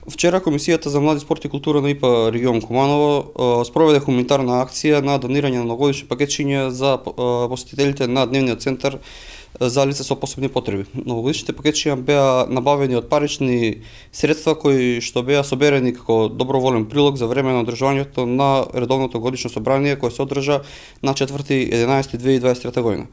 Вчера Комисијата за млади спорт и култура на ИПА регион Куманово спроведе хуманитарна акција на донирање на многогодишни пакетчиња за посетителите на дневниот центар за лица со посебни потреби. Новогодишните пакетчиња беа набавени од парични средства кои што беа соберени како доброволен прилог за време на одржувањето на редовното годишно собрание кое се одржа на 4.11.2023 година.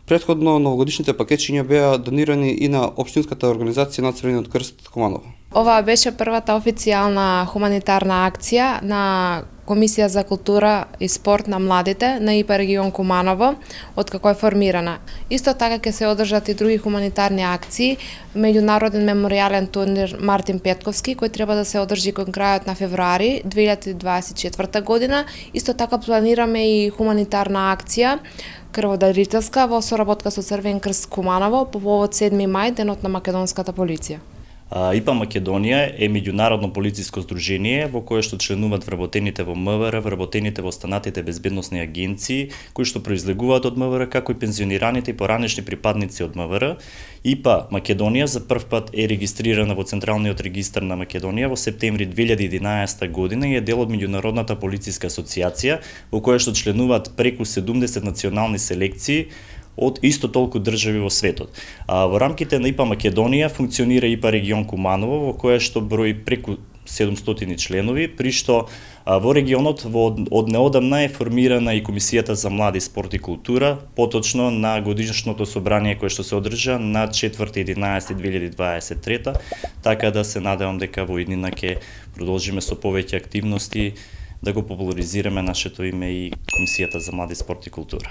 Претходно новогодишните пакетчиња беа донирани и на Општинската организација на Црвениот крст Куманово. Ова беше првата официјална хуманитарна акција на Комисија за култура и спорт на младите на ИПА регион Куманово, откако е формирана. Исто така ќе се одржат и други хуманитарни акции, меѓународен меморијален турнир Мартин Петковски, кој треба да се одржи кон крајот на февруари 2024 година. Исто така планираме и хуманитарна акција крводарителска во соработка со Црвен крст Куманово по повод 7 мај, денот на македонската полиција. ИПА Македонија е меѓународно полициско здружение во кое што членуваат вработените во МВР, вработените во останатите безбедносни агенции, кои што произлегуваат од МВР, како и пензионираните и поранешни припадници од МВР. ИПА Македонија за прв пат е регистрирана во Централниот регистар на Македонија во септември 2011 година и е дел од Меѓународната полициска асоциација, во која што членуваат преку 70 национални селекции од исто толку држави во светот. Во рамките на ИПА Македонија функционира ИПА регион Куманово, во која што брои преку 700 членови, при што во регионот од неодамна е формирана и Комисијата за млади спорт и култура, поточно на годишното собрание кое што се одржа на 4.11.2023, така да се надевам дека во иднина ќе продолжиме со повеќе активности да го популаризираме нашето име и Комисијата за млади спорт и култура.